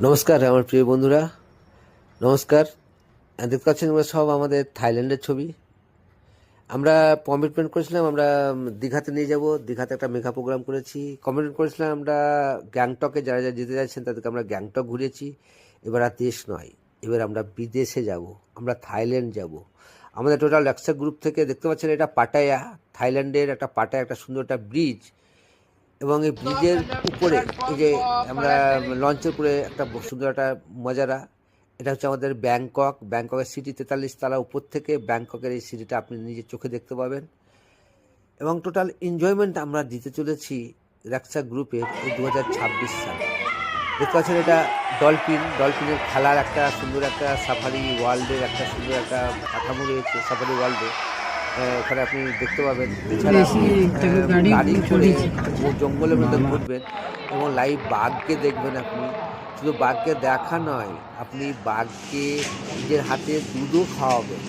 নমস্কার আমার প্রিয় বন্ধুরা, নমস্কার। দেখতে পাচ্ছেন আমরা সব আমাদের থাইল্যান্ডের ছবি। আমরা কমিটমেন্ট করেছিলাম আমরা দীঘাতে নিয়ে যাব, দীঘাতে একটা মেঘা প্রোগ্রাম করেছি। কমিটমেন্ট করেছিলাম আমরা গ্যাংটকে, যারা যারা যেতে যাচ্ছেন তাদেরকে আমরা গ্যাংটক ঘুরিয়েছি। এবার আর দেশ নয়, এবার আমরা বিদেশে যাব, আমরা থাইল্যান্ড যাব। আমাদের টোটাল একশো গ্রুপ থেকে দেখতে পাচ্ছেন এটা পাটায়া, থাইল্যান্ডের একটা পাটায়া, একটা সুন্দর একটা ব্রিজ। এবং এই ব্রিজের উপরে এই যে আমরা লঞ্চের উপরে একটা সুন্দর একটা মজারা, এটা হচ্ছে আমাদের ব্যাংককের সিটি 43 তলা উপর থেকে ব্যাংককের এই সিটিটা আপনি নিজের চোখে দেখতে পাবেন। এবং টোটাল এনজয়মেন্ট আমরা দিতে চলেছি রাক্সা গ্রুপের এই 2026 সালে। দেখতে পাচ্ছেন এটা ডলফিনের খেলার একটা সুন্দর একটা সাফারি ওয়ার্ল্ডের একটা সুন্দর একটা কাঠামো রয়েছে সাফারি ওয়ার্ল্ডে। এখানে আপনি দেখতে পাবেন। এছাড়া আপনি গাড়ি করে জঙ্গলের মধ্যে ঘুরবেন এবং লাইভ বাঘকে দেখবেন। আপনি শুধু বাঘকে দেখা নয়, আপনি বাঘকে নিজের হাতে দুধও খাওয়াবেন।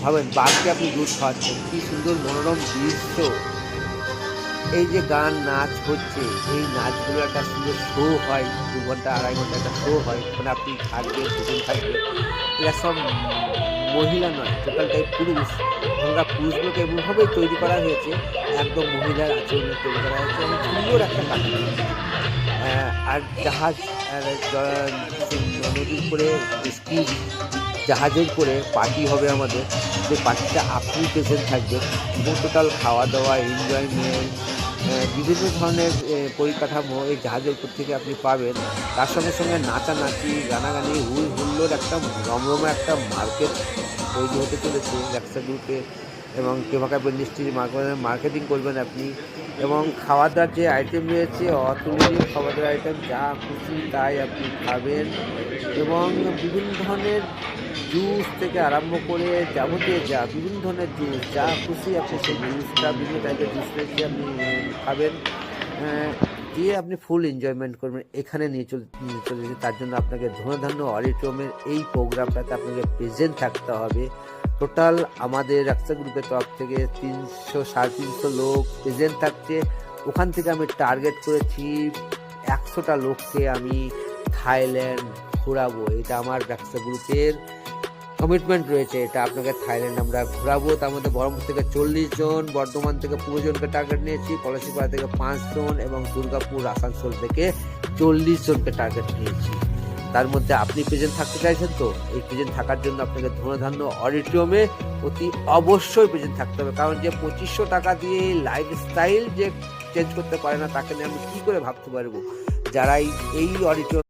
ভাবেন বাঘকে আপনি দুধ খাওয়াচ্ছেন, কী সুন্দর মনোরম দৃশ্য। এই যে গান নাচ হচ্ছে, এই নাচগুলো একটা সুন্দর শো হয়, 2 ঘন্টা 2.5 ঘন্টা একটা শো হয়, ওখানে আপনি থাকবেন, দুজন থাকবেন। এরা সব মহিলা নয়, টোটালটাই পুরুষ। আমরা পুরুষগুলোকে এমনভাবেই তৈরি করা হয়েছে, একদম মহিলার আচরণে তৈরি করা হয়েছে এবং সুন্দর একটা কাঠামো। আর জাহাজ, নদীর করে স্কিপ জাহাজের করে পার্টি হবে আমাদের। যে পার্টিটা আপনি প্রেজেন্ট থাকবেন এবং টোটাল খাওয়া দাওয়া, এনজয়মেন্ট, বিভিন্ন ধরনের পরিকাঠামো এই জাহাজের উপর থেকে আপনি পাবেন। তার সঙ্গে সঙ্গে নাচানাচি, গানাগানি, হুল হুল্লোড়, একটা রমরমা একটা মার্কেট তৈরি হতে চলেছে ব্যবসা গ্রুপে। এবং টেমাকা ইন্ডাস্ট্রির মার্কেটিং করবেন আপনি। এবং খাওয়া দাওয়ার যে আইটেম রয়েছে, অতুলনীয় খাওয়া দাওয়ার আইটেম, যা খুশি তাই আপনি খাবেন। এবং বিভিন্ন ধরনের জুস থেকে আরম্ভ করে যাবতীয় বিভিন্ন ধরনের জুস, যা খুশি আপনি সেই জুসটা, বিভিন্ন টাইপের জুস রয়েছে, আপনি খাবেন। দিয়ে আপনি ফুল এনজয়মেন্ট করবেন। এখানে নিয়ে চলেছে, তার জন্য আপনাকে ধন্য অডিটোরিয়ামের এই প্রোগ্রামটাতে আপনাকে প্রেজেন্ট থাকতে হবে। টোটাল আমাদের রাক্সা গ্রুপের তরফ থেকে 300-350 লোক প্রেজেন্ট থাকছে। ওখান থেকে আমি টার্গেট করেছি 100টা লোককে আমি থাইল্যান্ড ঘোরাবো। এটা আমার রাক্সা গ্রুপের কমিটমেন্ট রয়েছে, এটা আপনাকে থাইল্যান্ড আমরা ঘোরাবো। তার মধ্যে বহরমপুর থেকে 40 জন, বর্ধমান থেকে 15 জনকে টার্গেট নিয়েছি, পলাশীপাড়া থেকে 5 জন এবং দুর্গাপুর আসানসোল থেকে 40 জনকে টার্গেট নিয়েছি। তার মধ্যে আপনি প্রেজেন্ট থাকতে চাইছেন তো? এই প্রেজেন্ট থাকার জন্য আপনাকে ধন্য অডিটোরিয়ামে অতি অবশ্যই প্রেজেন্ট থাকতে হবে। কারণ যে 2500 টাকা দিয়ে লাইফস্টাইল যে চেঞ্জ করতে পারে না, তাকে নিয়ে আমি কী করে ভাবতে পারবো? যারা এই অডিটোরিয়াম